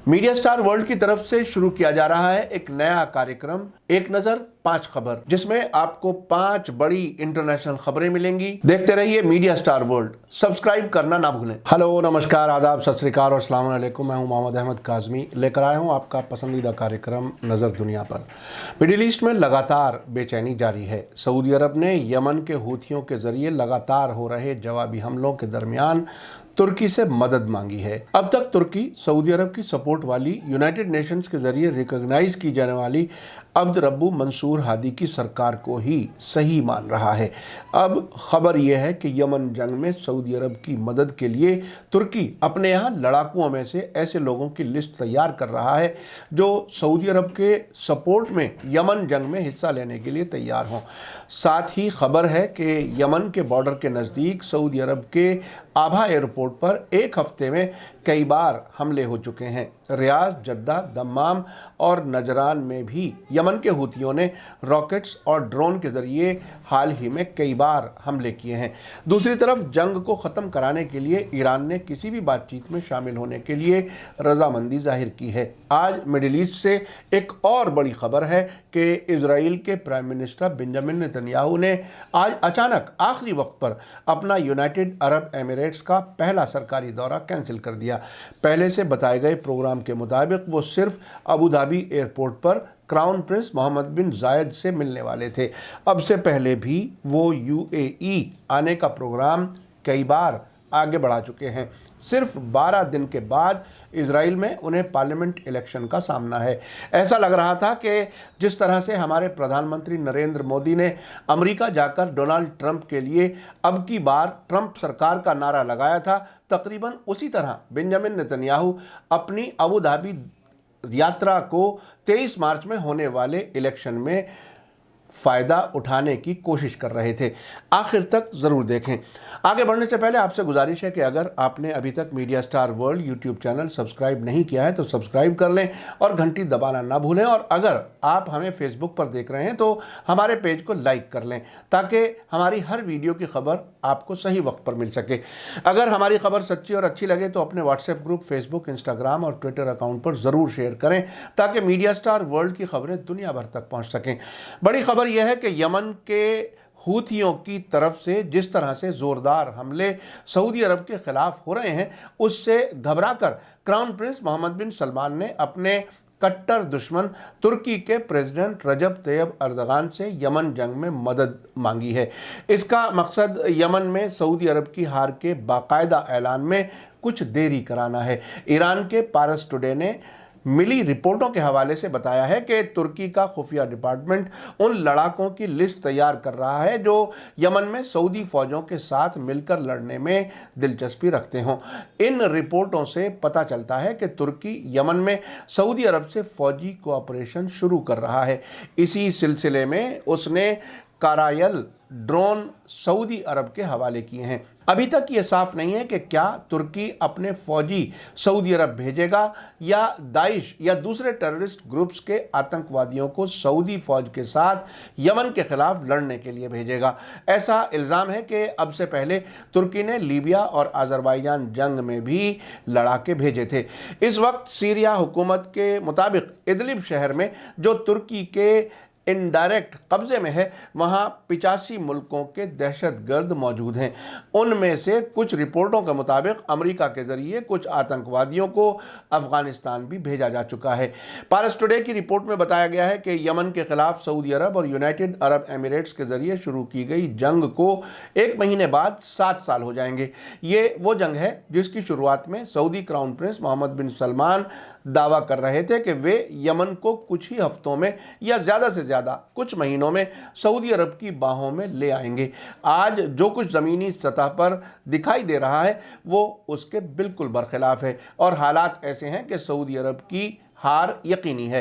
Media star world की तरफ से शुरू किया जा रहा है एक नया कार्यक्रम एक नजर 5 खबर, जिसमें आपको 5 बड़ी इंटरनेशनल खबरें मिलेंगी। देखते रहिए मीडिया स्टार वर्ल्ड, सब्सक्राइब करना ना भूलें। हेलो, नमस्कार, आदाब, सत श्री अकाल और अस्सलाम वालेकुम। मैं हूं मोहम्मद अहमद काज़मी, लेकर आया हूं आपका पसंदीदा कार्यक्रम नज़र दुनिया पर। मिडिल ईस्ट में लगातार बेचैनी जारी है। सऊदी अरब ने यमन के हूथियों के जरिए लगातार हो रहे जवाबी हमलों के दरमियान तुर्की से मदद मांगी है। अब तक तुर्की सऊदी अरब की सपोर्ट वाली यूनाइटेड नेशंस के जरिए रिकॉग्नाइज की जाने वाली अब्द रब्बू मंसूर हादी की सरकार को ही सही मान रहा है। अब खबर यह है कि यमन जंग में सऊदी अरब की मदद के लिए तुर्की अपने यहाँ लड़ाकुओं में से ऐसे लोगों की लिस्ट तैयार कर रहा है जो सऊदी अरब के सपोर्ट में यमन जंग में हिस्सा लेने के लिए तैयार हों। साथ ही खबर है कि यमन के बॉर्डर के नज़दीक सऊदी अरब के आभा एयरपोर्ट पर एक हफ्ते में कई बार हमले हो चुके हैं। रियाद, जद्दा, दम्माम और नजरान में भी यमन के हूथियों ने रॉकेट्स और ड्रोन के जरिए हाल ही में कई बार हमले किए हैं। दूसरी तरफ जंग को ख़त्म कराने के लिए ईरान ने किसी भी बातचीत में शामिल होने के लिए रजामंदी जाहिर की है। आज मिडिल ईस्ट से एक और बड़ी खबर है कि इजराइल के प्राइम मिनिस्टर बेंजामिन नेतन्याहू ने आज अचानक आखिरी वक्त पर अपना यूनाइटेड अरब एमिरेट्स का पहला सरकारी दौरा कैंसिल कर दिया। पहले से बताए गए प्रोग्राम के मुताबिक वो सिर्फ अबू धाबी एयरपोर्ट पर क्राउन प्रिंस मोहम्मद बिन जायद से मिलने वाले थे। अब से पहले भी वो यूएई आने का प्रोग्राम कई बार आगे बढ़ा चुके हैं। सिर्फ 12 दिन के बाद इजराइल में उन्हें पार्लियामेंट इलेक्शन का सामना है। ऐसा लग रहा था कि जिस तरह से हमारे प्रधानमंत्री नरेंद्र मोदी ने अमेरिका जाकर डोनाल्ड ट्रंप के लिए अब की बार ट्रंप सरकार का नारा लगाया था, तकरीबन उसी तरह बेंजामिन नेतन्याहू अपनी अबू धाबी यात्रा को 23 मार्च में होने वाले इलेक्शन में फ़ायदा उठाने की कोशिश कर रहे थे। आखिर तक ज़रूर देखें। आगे बढ़ने से पहले आपसे गुजारिश है कि अगर आपने अभी तक media star world YouTube channel subscribe नहीं किया है तो सब्सक्राइब कर लें और घंटी दबाना ना भूलें। और अगर आप हमें फेसबुक पर देख रहे हैं तो हमारे पेज को लाइक कर लें ताकि हमारी हर वीडियो की खबर आपको सही वक्त पर मिल सके। अगर हमारी खबर सच्ची और अच्छी लगे तो अपने व्हाट्सएप ग्रुप, फेसबुक, इंस्टाग्राम और ट्विटर अकाउंट पर ज़रूर शेयर करें ताकि मीडिया स्टार वर्ल्ड की खबरें दुनिया भर तक पहुँच सकें। बड़ी खबर यह है कि यमन के हूथियों की तरफ से जिस तरह से जोरदार हमले सऊदी अरब के खिलाफ हो रहे हैं, उससे घबराकर क्राउन प्रिंस मोहम्मद बिन सलमान ने अपने कट्टर दुश्मन तुर्की के प्रेसिडेंट रजब तैयब अर्दगान से यमन जंग में मदद मांगी है। इसका मकसद यमन में सऊदी अरब की हार के बाकायदा ऐलान में कुछ देरी कराना है। ईरान के पारस टुडे ने मिली रिपोर्टों के हवाले से बताया है कि तुर्की का खुफिया डिपार्टमेंट उन लड़ाकों की लिस्ट तैयार कर रहा है जो यमन में सऊदी फौजों के साथ मिलकर लड़ने में दिलचस्पी रखते हों। इन रिपोर्टों से पता चलता है कि तुर्की यमन में सऊदी अरब से फौजी कोऑपरेशन शुरू कर रहा है। इसी सिलसिले में उसने कारायल ड्रोन सऊदी अरब के हवाले किए हैं। अभी तक ये साफ नहीं है कि क्या तुर्की अपने फौजी सऊदी अरब भेजेगा या दाइश या दूसरे टेररिस्ट ग्रुप्स के आतंकवादियों को सऊदी फौज के साथ यमन के खिलाफ लड़ने के लिए भेजेगा। ऐसा इल्ज़ाम है कि अब से पहले तुर्की ने लीबिया और अज़रबैजान जंग में भी लड़ाके भेजे थे। इस वक्त सीरिया हुकूमत के मुताबिक इदलिब शहर में जो तुर्की के इनडायरेक्ट कब्जे में है, वहाँ 85 मुल्कों के दहशतगर्द मौजूद हैं। उनमें से कुछ रिपोर्टों के मुताबिक अमेरिका के जरिए कुछ आतंकवादियों को अफगानिस्तान भी भेजा जा चुका है। पारस टुडे की रिपोर्ट में बताया गया है कि यमन के खिलाफ सऊदी अरब और यूनाइटेड अरब एमिरेट्स के जरिए शुरू की गई जंग को 1 महीने बाद 7 साल हो जाएंगे। ये वो जंग है जिसकी शुरुआत में सऊदी क्राउन प्रिंस मोहम्मद बिन सलमान दावा कर रहे थे कि वे यमन को कुछ ही हफ्तों में या ज़्यादा से ज़्यादा कुछ महीनों में सऊदी अरब की बाहों में ले आएंगे। आज जो कुछ ज़मीनी सतह पर दिखाई दे रहा है वो उसके बिल्कुल बरखिलाफ है और हालात ऐसे हैं कि सऊदी अरब की हार यकीनी है।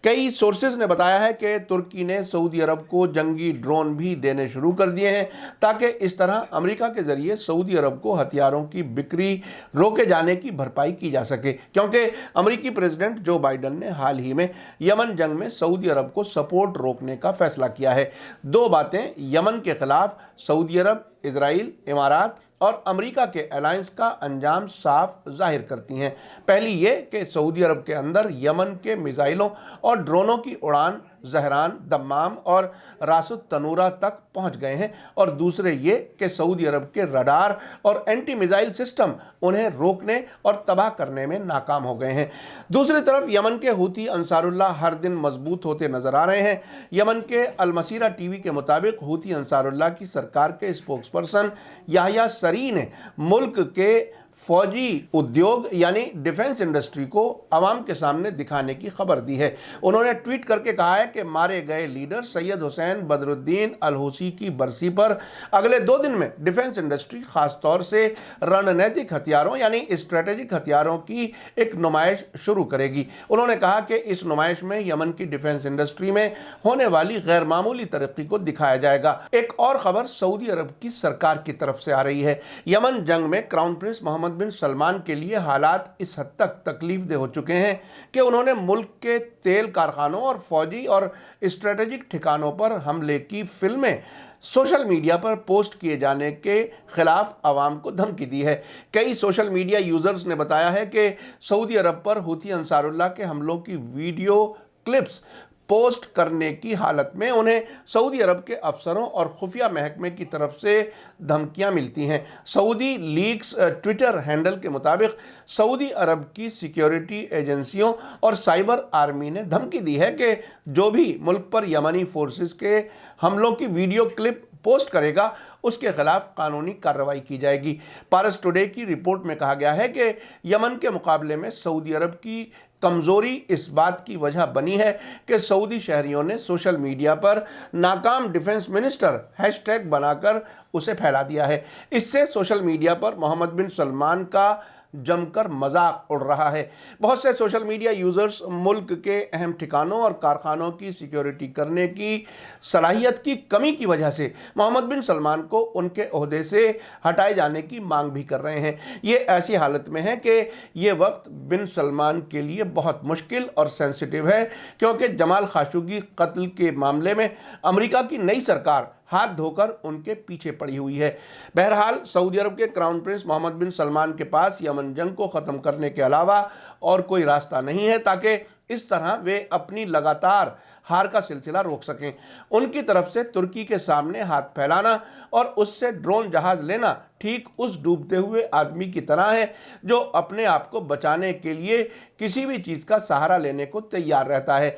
कई सोर्सेज ने बताया है कि तुर्की ने सऊदी अरब को जंगी ड्रोन भी देने शुरू कर दिए हैं ताकि इस तरह अमेरिका के जरिए सऊदी अरब को हथियारों की बिक्री रोके जाने की भरपाई की जा सके, क्योंकि अमेरिकी प्रेसिडेंट जो बाइडन ने हाल ही में यमन जंग में सऊदी अरब को सपोर्ट रोकने का फैसला किया है। 2 बातें यमन के खिलाफ सऊदी अरब, इजराइल, इमारात اور امریکہ کے الائنس کا انجام صاف ظاہر کرتی ہیں۔ پہلی یہ کہ سعودی عرب کے اندر یمن کے میزائلوں اور ڈرونوں کی اڑان زہران، دمام اور راس التنورہ تک پہنچ گئے ہیں، اور دوسرے یہ کہ سعودی عرب کے رڈار اور اینٹی میزائل سسٹم انہیں روکنے اور تباہ کرنے میں ناکام ہو گئے ہیں۔ دوسری طرف یمن کے حوثی انصار اللہ ہر دن مضبوط ہوتے نظر آ رہے ہیں۔ یمن کے المسیرہ ٹی وی کے مطابق حوثی انصار اللہ کی سرکار کے اسپوکس پرسن یحییٰ سری نے ملک کے فوجی ادیوگ یعنی ڈیفنس انڈسٹری کو عوام کے سامنے دکھانے کی خبر دی ہے۔ انہوں نے ٹویٹ کر کے کہا ہے کہ مارے گئے لیڈر سید حسین بدر الدین الحوثی کی برسی پر اگلے 2 دن میں ڈیفنس انڈسٹری خاص طور سے رننیتک ہتھیاروں یعنی اسٹریٹجک ہتھیاروں کی ایک نمائش شروع کرے گی۔ انہوں نے کہا کہ اس نمائش میں یمن کی ڈیفنس انڈسٹری میں ہونے والی غیر معمولی ترقی کو دکھایا جائے گا۔ ایک اور خبر سعودی عرب کی سرکار کی طرف سے آ رہی ہے۔ یمن جنگ میں کراؤن پرنس محمد بن سلمان کے لیے حالات اس حد تک تکلیف دہ ہو چکے ہیں کہ انہوں نے ملک کے تیل کارخانوں اور فوجی اور اسٹریٹجک ٹھکانوں پر حملے کی فلمیں سوشل میڈیا پر پوسٹ کیے جانے کے خلاف عوام کو دھمکی دی ہے۔ کئی سوشل میڈیا یوزرز نے بتایا ہے کہ سعودی عرب پر حوثی انصار اللہ کے حملوں کی ویڈیو کلپس پوسٹ کرنے کی حالت میں انہیں سعودی عرب کے افسروں اور خفیہ محکمے کی طرف سے دھمکیاں ملتی ہیں۔ سعودی لیکس ٹویٹر ہینڈل کے مطابق سعودی عرب کی سیکیورٹی ایجنسیوں اور سائبر آرمی نے دھمکی دی ہے کہ جو بھی ملک پر یمنی فورسز کے حملوں کی ویڈیو کلپ پوسٹ کرے گا اس کے خلاف قانونی کارروائی کی جائے گی۔ پارس ٹوڈے کی رپورٹ میں کہا گیا ہے کہ یمن کے مقابلے میں سعودی عرب کی کمزوری اس بات کی وجہ بنی ہے کہ سعودی شہریوں نے سوشل میڈیا پر ناکام ڈیفنس منسٹر ہیش ٹیگ بنا کر اسے پھیلا دیا ہے۔ اس سے سوشل میڈیا پر محمد بن سلمان کا جم کر مذاق اڑ رہا ہے۔ بہت سے سوشل میڈیا یوزرز ملک کے اہم ٹھکانوں اور کارخانوں کی سیکیورٹی کرنے کی صلاحیت کی کمی کی وجہ سے محمد بن سلمان کو ان کے عہدے سے ہٹائے جانے کی مانگ بھی کر رہے ہیں۔ یہ ایسی حالت میں ہے کہ یہ وقت بن سلمان کے لیے بہت مشکل اور سینسیٹیو ہے، کیونکہ جمال خاشقجی قتل کے معاملے میں امریکہ کی نئی سرکار ہاتھ دھو کر ان کے پیچھے پڑی ہوئی ہے۔ بہرحال سعودی عرب کے کراؤن پرنس محمد بن سلمان کے پاس یمن جنگ کو ختم کرنے کے علاوہ اور کوئی راستہ نہیں ہے تاکہ اس طرح وہ اپنی لگاتار ہار کا سلسلہ روک سکیں۔ ان کی طرف سے ترکی کے سامنے ہاتھ پھیلانا اور اس سے ڈرون جہاز لینا ٹھیک اس ڈوبتے ہوئے آدمی کی طرح ہے جو اپنے آپ کو بچانے کے لیے کسی بھی چیز کا سہارا لینے کو تیار رہتا ہے۔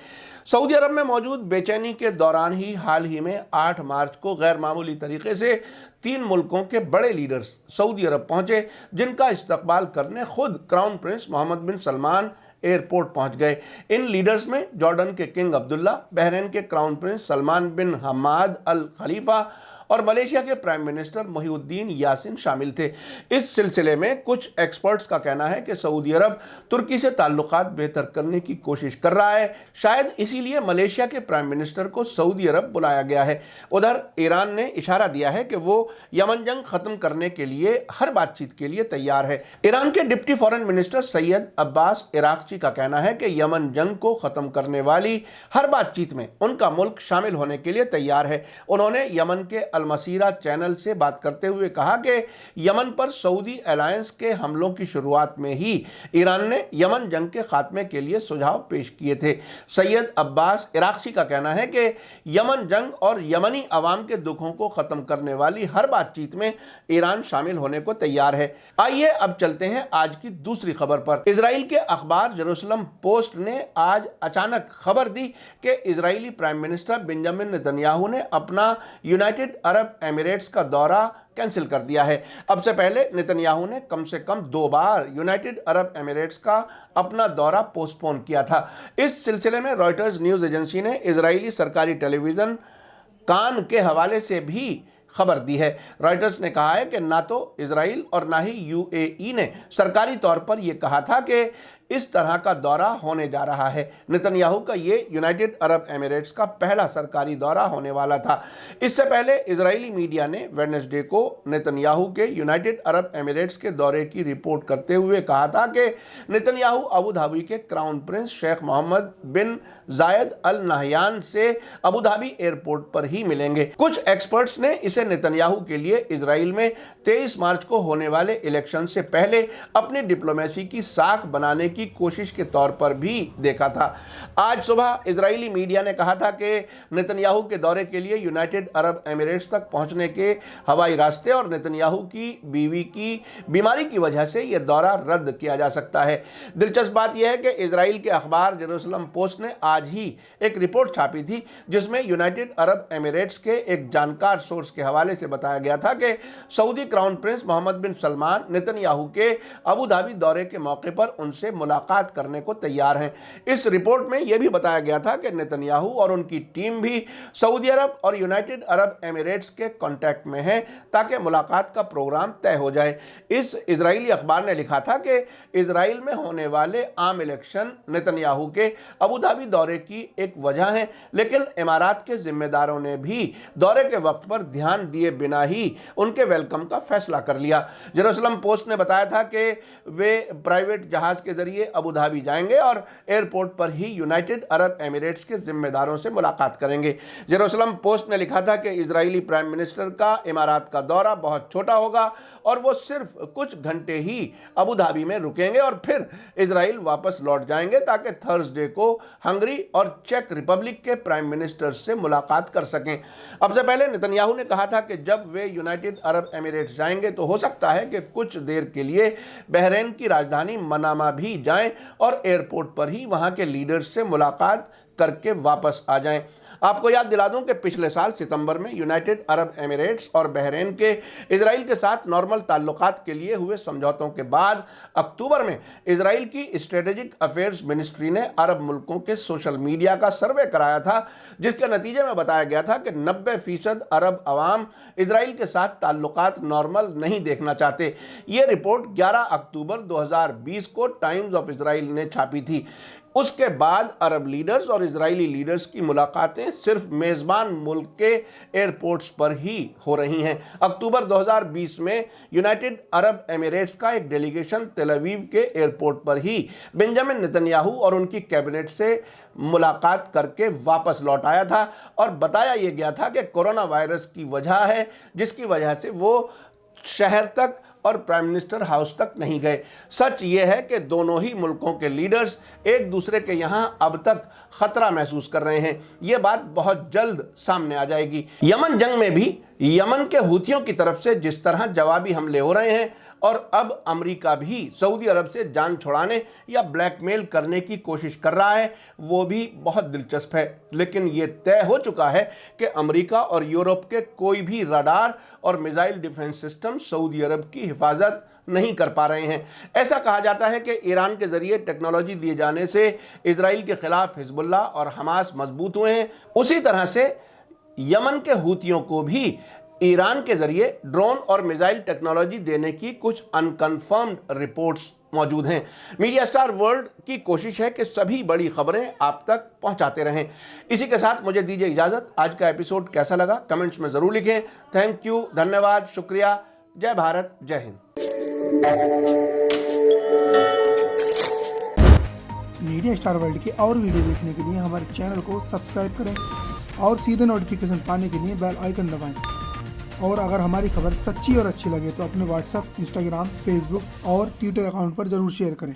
سعودی عرب میں موجود بے چینی کے دوران ہی حال ہی میں 8 مارچ کو غیر معمولی طریقے سے 3 ملکوں کے بڑے لیڈرز سعودی عرب پہنچے، جن کا استقبال کرنے خود کراؤن پرنس محمد بن سلمان ایئرپورٹ پہنچ گئے۔ ان لیڈرز میں جارڈن کے کنگ عبداللہ، بحرین کے کراؤن پرنس سلمان بن حماد الخلیفہ اور ملیشیا کے پرائم منسٹر محی الدین یاسین شامل تھے۔ اس سلسلے میں کچھ ایکسپرٹس کا کہنا ہے کہ سعودی عرب ترکی سے تعلقات بہتر کرنے کی کوشش کر رہا ہے، شاید اسی لیے ملیشیا کے پرائم منسٹر کو سعودی عرب بلایا گیا ہے۔ ادھر ایران نے اشارہ دیا ہے کہ وہ یمن جنگ ختم کرنے کے لیے ہر بات چیت کے لیے تیار ہے۔ ایران کے ڈپٹی فارن منسٹر سید عباس عراقچی کا کہنا ہے کہ یمن جنگ کو ختم کرنے والی ہر بات چیت میں ان کا ملک شامل ہونے کے لیے تیار ہے۔ انہوں نے یمن کے المسیرہ چینل سے بات کرتے ہوئے کہا کہ یمن پر سعودی الائنس کے حملوں کی شروعات میں ہی ایران نے یمن جنگ کے خاتمے کے لیے سجھاؤ پیش کیے تھے۔ سید عباس عراقچی کا کہنا ہے کہ یمن جنگ اور یمنی عوام کے دکھوں کو ختم کرنے والی ہر بات چیت میں ایران شامل ہونے کو تیار ہے۔ آئیے اب چلتے ہیں آج کی دوسری خبر پر۔ اسرائیل کے اخبار جیروسلم پوسٹ نے آج اچانک خبر دی کہ اسرائیلی پرائم منسٹر بنجامن نتنیاہو نے اپنا یونائٹڈ عرب ایمریٹس کا دورہ کینسل کر دیا ہے۔ اب سے پہلے نتنیاہو نے کم سے کم 2 بار یونائٹڈ عرب ایمریٹس کا اپنا دورہ پوسٹ پون کیا تھا۔ اس سلسلے میں رائٹرز نیوز ایجنسی نے اسرائیلی سرکاری ٹیلی ویژن کان کے حوالے سے بھی خبر دی ہے۔ رائٹرز نے کہا ہے کہ نہ تو اسرائیل اور نہ ہی UAE نے سرکاری طور پر یہ کہا تھا کہ इस तरह का दौरा होने जा रहा है। नेतन्याहू का ये यूनाइटेड अरब एमिरेट्स का पहला सरकारी दौरा होने वाला था। इससे पहले इजरायली मीडिया ने वेडनेसडे को नेतन्याहू के यूनाइटेड अरब एमिरेट्स के दौरे की रिपोर्ट करते हुए कहा था कि नेतन्याहू अबू धाबी के क्राउन प्रिंस शेख मोहम्मद बिन जायद अल नहयान से अबू धाबी एयरपोर्ट पर ही मिलेंगे। कुछ एक्सपर्ट्स ने इसे नेतन्याहू के लिए इजराइल में 23 मार्च को होने वाले इलेक्शन से पहले अपनी डिप्लोमेसी की साख बनाने की कोशिश के तौर पर भी देखा था। आज सुबह इजरायली मीडिया ने कहा था कि नेतन्याहू के दौरे के लिए यूनाइटेड अरब एमिरेट्स तक पहुंचने के हवाई रास्ते और नेतन्याहू की बीवी की बीमारी की वजह से यह दौरा रद्द किया जा सकता है। दिलचस्प बात यह है कि इजराइल के अखबार जेरूसलम पोस्ट ने आज ही एक रिपोर्ट छापी थी जिसमें यूनाइटेड अरब एमिरेट्स के एक जानकार सोर्स के हवाले से बताया गया था कि सऊदी क्राउन प्रिंस मोहम्मद बिन सलमान नेतन्याहू के अबू धाबी दौरे के मौके पर उनसे मुलाकात करने को तैयार हैं। इस रिपोर्ट में यह भी बताया गया था कि नेतन्याहू और उनकी टीम भी सऊदी अरब और यूनाइटेड अरब एमिरेट्स के कांटेक्ट में है ताकि मुलाकात का प्रोग्राम तय हो जाए। इस इजरायली अखबार ने लिखा था कि इजराइल में होने वाले आम इलेक्शन नेतन्याहू के अबू धाबी दौरे की एक वजह है, लेकिन इमारात के जिम्मेदारों ने भी दौरे के वक्त पर ध्यान दिए बिना ही उनके वेलकम का फैसला कर लिया। जेरूसलम पोस्ट ने बताया था कि वे प्राइवेट जहाज के जरिए अबू धाबी जाएंगे और एयरपोर्ट पर ही यूनाइटेड अरब एमिरेट्स के जिम्मेदारों से मुलाकात करेंगे। जेरूसलम पोस्ट ने लिखा था कि इजरायली प्राइम मिनिस्टर का इमारात का दौरा बहुत छोटा होगा और वो सिर्फ कुछ घंटे ही अबू धाबी में रुकेंगे और फिर इजराइल वापस लौट जाएंगे ताकि थर्सडे को हंगरी और चेक रिपब्लिक के प्राइम मिनिस्टर से मुलाकात कर सकें। अब से पहले नेतन्याहू ने कहा था कि जब वे यूनाइटेड अरब एमिरेट्स जाएंगे तो हो सकता है कि कुछ देर के लिए बहरीन की राजधानी मनामा भी जाएं और एयरपोर्ट पर ही वहां के लीडर्स से मुलाकात करके वापस आ जाएं। आपको याद दिला दूं कि पिछले साल सितंबर में यूनाइटेड अरब एमिरेट्स और बहरीन के इजराइल के साथ नॉर्मल ताल्लुकात के लिए हुए समझौतों के बाद अक्टूबर में इजराइल की स्ट्रेटेजिक अफेयर्स मिनिस्ट्री ने अरब मुल्कों के सोशल मीडिया का सर्वे कराया था, जिसके नतीजे में बताया गया था कि 90% अरब अवाम इजराइल के साथ ताल्लुकात नॉर्मल नहीं देखना चाहते। ये रिपोर्ट 11 अक्टूबर 2020 को टाइम्स ऑफ इजराइल ने छापी थी। उसके बाद अरब लीडर्स और इजरायली लीडर्स की मुलाकातें सिर्फ मेज़बान मुल्क के एयरपोर्ट्स पर ही हो रही हैं। अक्टूबर 2020 में यूनाइटेड अरब एमिरेट्स का एक डेलीगेशन तेल अवीव के एयरपोर्ट पर ही बेंजामिन नेतन्याहू और उनकी कैबिनेट से मुलाकात करके वापस लौट आया था और बताया यह गया था कि कोरोना वायरस की वजह है जिसकी वजह से वो शहर तक और प्राइम मिनिस्टर हाउस तक नहीं गए। सच ये है कि दोनों ही मुल्कों के लीडर्स एक दूसरे के यहाँ अब तक खतरा महसूस कर रहे हैं। ये बात बहुत जल्द सामने आ जाएगी। यमन जंग में भी यमन के हूथियों की तरफ से जिस तरह जवाबी हमले हो रहे हैं और अब अमेरिका भी सऊदी अरब से जान छुड़ाने या ब्लैकमेल करने की कोशिश कर रहा है, वो भी बहुत दिलचस्प है। लेकिन ये तय हो चुका है कि अमेरिका और यूरोप के कोई भी रडार और मिसाइल डिफेंस सिस्टम सऊदी अरब की हिफाजत नहीं कर पा रहे हैं। ऐसा कहा जाता है कि ईरान के जरिए टेक्नोलॉजी दिए जाने से इजराइल के खिलाफ हिजबुल्लाह और हमास मजबूत हुए हैं। उसी तरह से यमन के हूथियों को भी ईरान के जरिए ड्रोन और मिसाइल टेक्नोलॉजी देने की कुछ अनकन्फर्म्ड रिपोर्ट्स मौजूद हैं। मीडिया स्टार वर्ल्ड की कोशिश है कि सभी बड़ी खबरें आप तक पहुंचाते रहें। इसी के साथ मुझे दीजिए इजाजत। आज का एपिसोड कैसा लगा कमेंट्स में जरूर लिखें। थैंक यू, धन्यवाद, शुक्रिया। जय भारत, जय हिंद। मीडिया स्टार वर्ल्ड की और वीडियो देखने के लिए हमारे चैनल को सब्सक्राइब करें और सीधे नोटिफिकेशन पाने के लिए बेल आइकन दबाएं। और अगर हमारी खबर सच्ची और अच्छी लगे तो अपने व्हाट्सएप, इंस्टाग्राम, फेसबुक और ट्विटर अकाउंट पर ज़रूर शेयर करें।